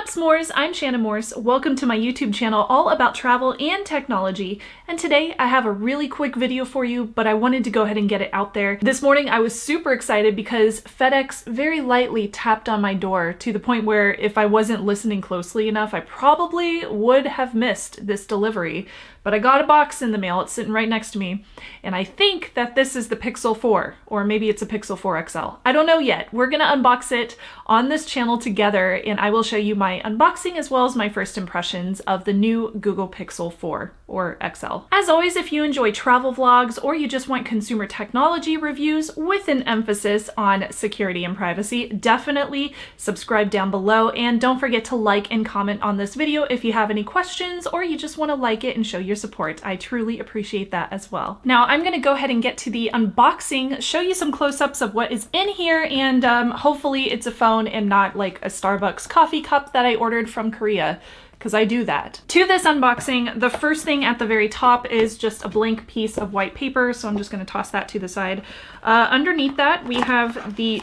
up, s'mores? I'm Shannon Morse. Welcome to my YouTube channel all about travel and technology. And today I have a really quick video for you, but I wanted to go ahead and get it out there. This morning I was super excited because FedEx very lightly tapped on my door to the point where if I wasn't listening closely enough, I probably would have missed this delivery. But I got a box in the mail, it's sitting right next to me, and I think that this is the Pixel 4, or maybe it's a Pixel 4 XL. I don't know yet. We're gonna unbox it on this channel together, and I will show you my unboxing as well as my first impressions of the new Google Pixel 4, or XL. As always, if you enjoy travel vlogs, or you just want consumer technology reviews with an emphasis on security and privacy, definitely subscribe down below, and don't forget to like and comment on this video if you have any questions, or you just wanna like it and show your support. I truly appreciate that as well. Now I'm gonna go ahead and get to the unboxing, show you some close-ups of what is in here, and hopefully it's a phone and not like a Starbucks coffee cup that I ordered from Korea, because I do that. To this unboxing, the first thing at the very top is just a blank piece of white paper, so I'm just gonna toss that to the side. Underneath that, we have the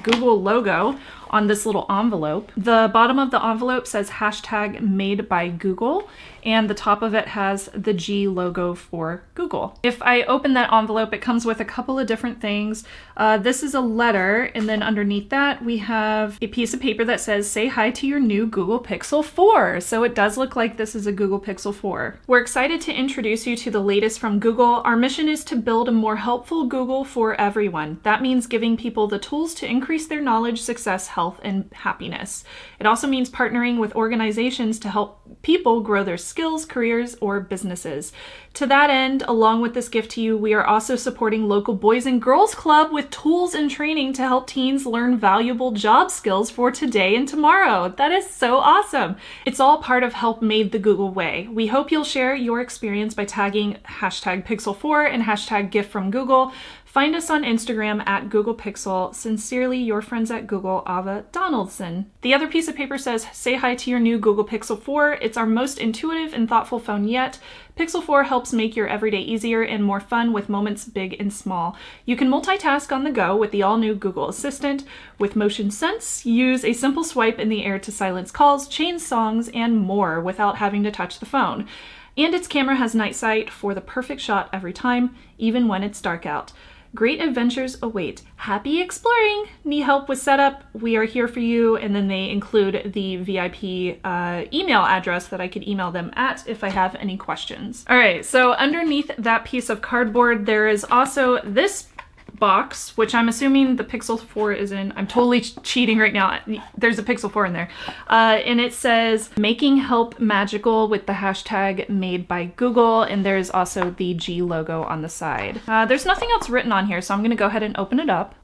Google logo on this little envelope. The bottom of the envelope says hashtag made by Google, and the top of it has the G logo for Google. If I open that envelope, it comes with a couple of different things. This is a letter, and then underneath that we have a piece of paper that says, say hi to your new Google Pixel 4. So it does look like this is a Google Pixel 4. We're excited to introduce you to the latest from Google. Our mission is to build a more helpful Google for everyone. That means giving people the tools to increase their knowledge, success, health, and happiness. It also means partnering with organizations to help people grow their skills, careers, or businesses. To that end, along with this gift to you, we are also supporting local Boys and Girls Club with tools and training to help teens learn valuable job skills for today and tomorrow. That is so awesome. It's all part of Help Made the Google Way. We hope you'll share your experience by tagging hashtag Pixel 4 and hashtag gift from Google. Find us on Instagram at Google Pixel. Sincerely, your friends at Google, Ava Donaldson. The other piece of paper says, say hi to your new Google Pixel 4. It's our most intuitive and thoughtful phone yet. Pixel 4 helps make your everyday easier and more fun with moments big and small. You can multitask on the go with the all-new Google Assistant. With Motion Sense, use a simple swipe in the air to silence calls, change songs, and more without having to touch the phone. And its camera has night sight for the perfect shot every time, even when it's dark out. Great adventures await. Happy exploring! Need help with setup? We are here for you. And then they include the VIP email address that I could email them at if I have any questions. All right, so underneath that piece of cardboard, there is also this box, which I'm assuming the Pixel 4 is in. I'm totally cheating right now. There's a Pixel 4 in there. And it says, making help magical with the hashtag made by Google. And there's also the G logo on the side. There's nothing else written on here, so I'm gonna go ahead and open it up.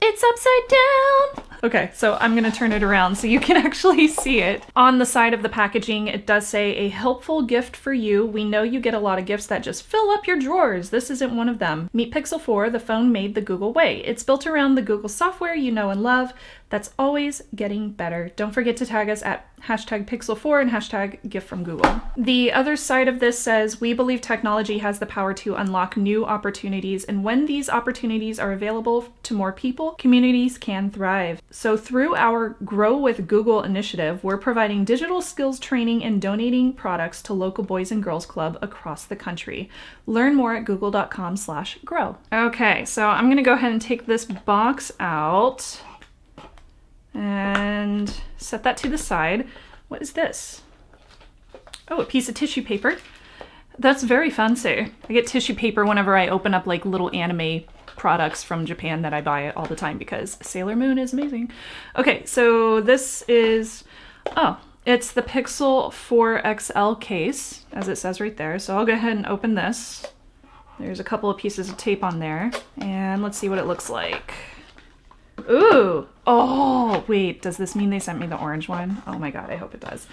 It's upside down. Okay, so I'm gonna turn it around so you can actually see it. On the side of the packaging, it does say a helpful gift for you. We know you get a lot of gifts that just fill up your drawers. This isn't one of them. Meet Pixel 4, the phone made the Google way. It's built around the Google software you know and love that's always getting better. Don't forget to tag us at hashtag Pixel 4 and hashtag gift from Google. The other side of this says, we believe technology has the power to unlock new opportunities, and when these opportunities are available to more people, communities can thrive. So through our Grow with Google initiative, we're providing digital skills training and donating products to local Boys and Girls Club across the country. Learn more at google.com/grow. Okay, so I'm gonna go ahead and take this box out and set that to the side. What is this? Oh, a piece of tissue paper. That's very fancy. I get tissue paper whenever I open up like little anime products from Japan that I buy all the time because Sailor Moon is amazing. Okay, so this is, oh, it's the Pixel 4 XL case, as it says right there. So I'll go ahead and open this. There's a couple of pieces of tape on there, and let's see what it looks like. Ooh, oh, wait, does this mean they sent me the orange one? Oh my God, I hope it does.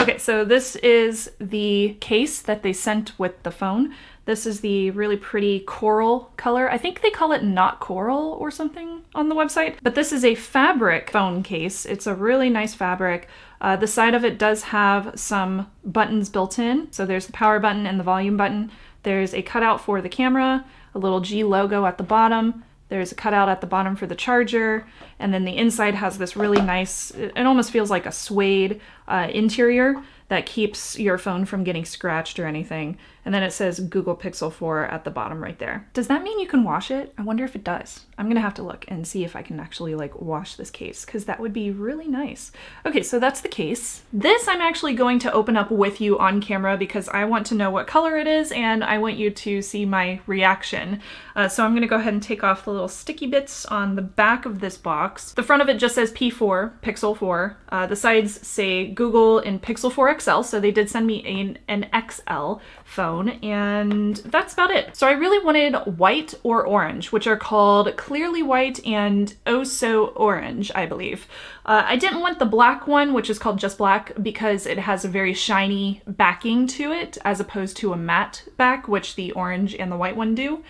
Okay, so this is the case that they sent with the phone. This is the really pretty coral color. I think they call it not coral or something on the website, but this is a fabric phone case. It's a really nice fabric. The side of it does have some buttons built in. So there's the power button and the volume button. There's a cutout for the camera, a little G logo at the bottom. There's a cutout at the bottom for the charger, and then the inside has this really nice, it almost feels like a suede interior that keeps your phone from getting scratched or anything. And then it says Google Pixel 4 at the bottom right there. Does that mean you can wash it? I wonder if it does. I'm gonna have to look and see if I can actually like wash this case, because that would be really nice. Okay, so that's the case. This I'm actually going to open up with you on camera because I want to know what color it is and I want you to see my reaction. So I'm gonna go ahead and take off the little sticky bits on the back of this box. The front of it just says P4, Pixel 4. The sides say Google and Pixel 4 XL, so they did send me an XL phone, and that's about it. So I really wanted white or orange, which are called Clearly White and Oh So Orange, I believe. I didn't want the black one, which is called Just Black, because it has a very shiny backing to it, as opposed to a matte back, which the orange and the white one do,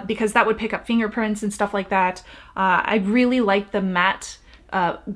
because that would pick up fingerprints and stuff like that. I really like the matte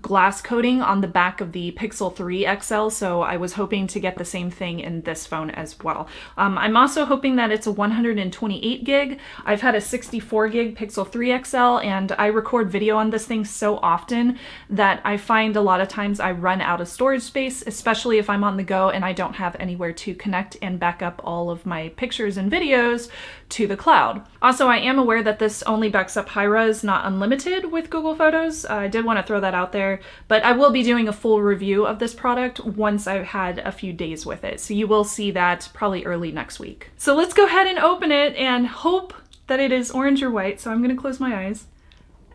glass coating on the back of the Pixel 3 XL, so I was hoping to get the same thing in this phone as well. I'm also hoping that it's a 128 gig. I've had a 64 gig Pixel 3 XL, and I record video on this thing so often that I find a lot of times I run out of storage space, especially if I'm on the go and I don't have anywhere to connect and back up all of my pictures and videos to the cloud. Also, I am aware that this only backs up high-res, not unlimited with Google Photos. I did want to throw that out there, but I will be doing a full review of this product once I've had a few days with it. So you will see that probably early next week. So let's go ahead and open it and hope that it is orange or white. So I'm gonna close my eyes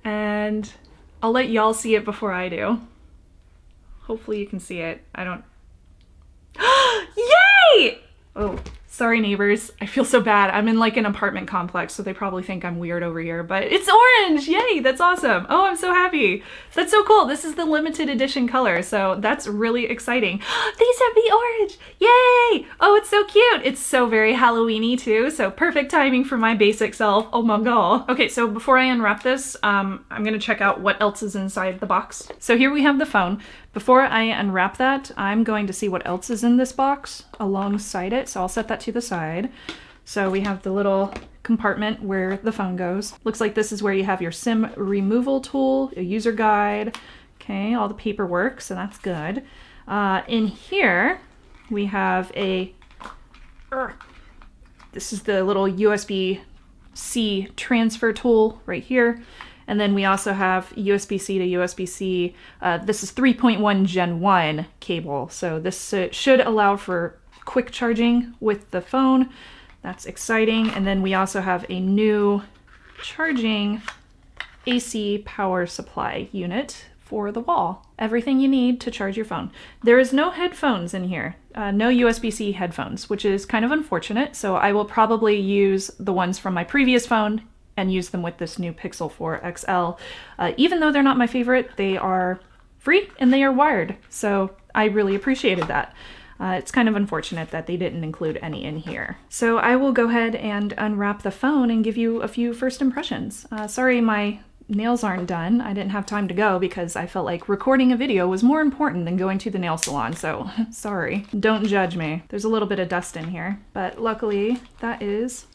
and I'll let y'all see it before I do. Hopefully you can see it. I don't... Yay! Oh, sorry neighbors. I feel so bad. I'm in like an apartment complex, so they probably think I'm weird over here, but it's orange! Yay, that's awesome. Oh, I'm so happy. That's so cool. This is the limited edition color, so that's really exciting. They sent me orange! Yay! Oh, it's so cute. It's so very Halloween-y too, so perfect timing for my basic self. Oh my god. Okay, so before I unwrap this, I'm gonna check out what else is inside the box. So here we have the phone. Before I unwrap that, I'm going to see what else is in this box alongside it, so I'll set that to the side. So we have the little compartment where the phone goes. Looks like this is where you have your SIM removal tool, a user guide, okay, all the paperwork, so that's good. In here, we have this is the little USB-C transfer tool right here. And then we also have USB-C to USB-C. This is 3.1 Gen 1 cable, so this should allow for quick charging with the phone. That's exciting. And then we also have a new charging AC power supply unit for the wall. Everything you need to charge your phone. There is no headphones in here, no USB-C headphones, which is kind of unfortunate. So I will probably use the ones from my previous phone and use them with this new Pixel 4 XL. Even though they're not my favorite, they are free and they are wired. So I really appreciated that. It's kind of unfortunate that they didn't include any in here. So I will go ahead and unwrap the phone and give you a few first impressions. Sorry my nails aren't done. I didn't have time to go because I felt like recording a video was more important than going to the nail salon, so sorry. Don't judge me. There's a little bit of dust in here, but luckily that is,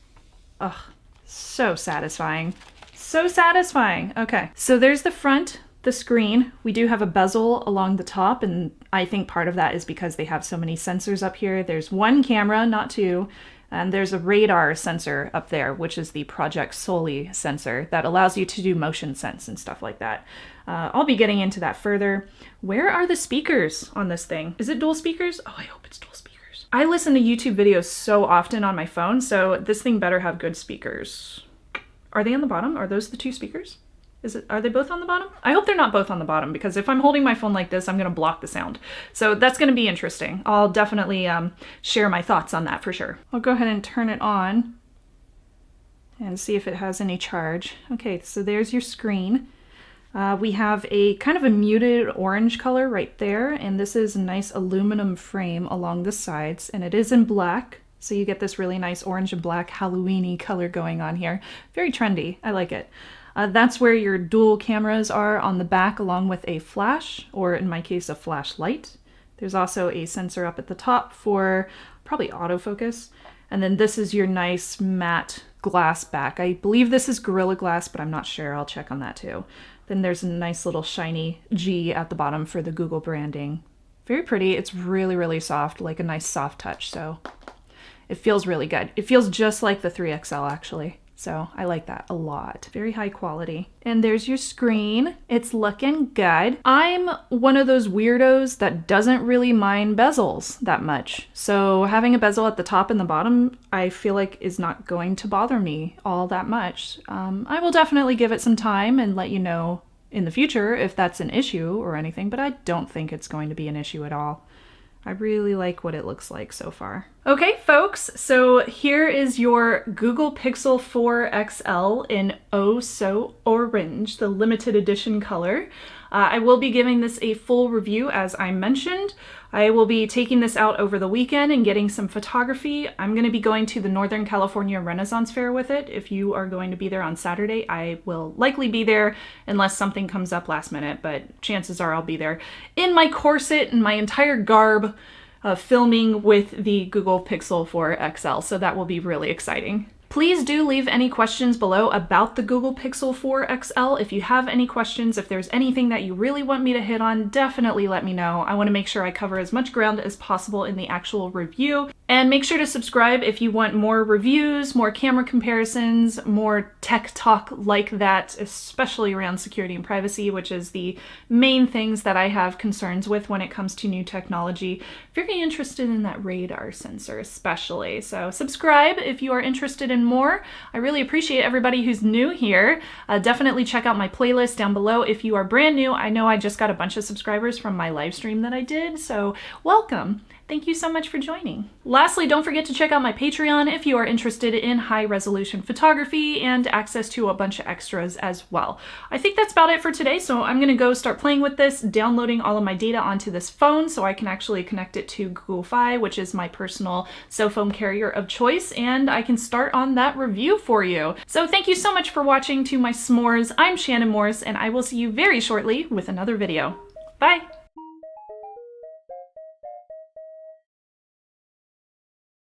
ugh, so satisfying. So satisfying. Okay, so there's the front, the screen. We do have a bezel along the top, and I think part of that is because they have so many sensors up here. There's one camera, not two, and there's a radar sensor up there, which is the Project Soli sensor that allows you to do motion sense and stuff like that. I'll be getting into that further. Where are the speakers on this thing? Is it dual speakers? Oh, I hope it's dual speakers. I listen to YouTube videos so often on my phone, so this thing better have good speakers. Are they on the bottom? Are those the two speakers? Are they both on the bottom? I hope they're not both on the bottom, because if I'm holding my phone like this, I'm gonna block the sound. So that's gonna be interesting. I'll definitely share my thoughts on that for sure. I'll go ahead and turn it on and see if it has any charge. Okay, so there's your screen. We have a kind of a muted orange color right there, and this is a nice aluminum frame along the sides, and it is in black, so you get this really nice orange and black Halloween-y color going on here. Very trendy, I like it. That's where your dual cameras are on the back, along with a flash, or in my case, a flashlight. There's also a sensor up at the top for probably autofocus. And then this is your nice matte glass back. I believe this is Gorilla Glass, but I'm not sure. I'll check on that too. Then there's a nice little shiny G at the bottom for the Google branding. Very pretty. It's really, really soft, like a nice soft touch. So it feels really good. It feels just like the 3XL actually. So I like that a lot. Very high quality. And there's your screen. It's looking good. I'm one of those weirdos that doesn't really mind bezels that much. So having a bezel at the top and the bottom, I feel like is not going to bother me all that much. I will definitely give it some time and let you know in the future if that's an issue or anything, but I don't think it's going to be an issue at all. I really like what it looks like so far. Okay, folks, so here is your Google Pixel 4 XL in Oh So Orange, the limited edition color. I will be giving this a full review, as I mentioned. I will be taking this out over the weekend and getting some photography. I'm going to be going to the Northern California Renaissance Fair with it. If you are going to be there on Saturday, I will likely be there unless something comes up last minute, but chances are I'll be there in my corset and my entire garb filming with the Google Pixel 4 XL, so that will be really exciting. Please do leave any questions below about the Google Pixel 4 XL. If you have any questions, if there's anything that you really want me to hit on, definitely let me know. I want to make sure I cover as much ground as possible in the actual review. And make sure to subscribe if you want more reviews, more camera comparisons, more tech talk like that, especially around security and privacy, which is the main things that I have concerns with when it comes to new technology. Very interested in that radar sensor especially. So subscribe if you are interested in more. I really appreciate everybody who's new here. Definitely check out my playlist down below if you are brand new. I know I just got a bunch of subscribers from my live stream that I did, so welcome. Thank you so much for joining. Lastly, don't forget to check out my Patreon if you are interested in high-resolution photography and access to a bunch of extras as well. I think that's about it for today, so I'm gonna go start playing with this, downloading all of my data onto this phone so I can actually connect it to Google Fi, which is my personal cell phone carrier of choice, and I can start on that review for you. So thank you so much for watching to my s'mores. I'm Shannon Morse, and I will see you very shortly with another video. Bye!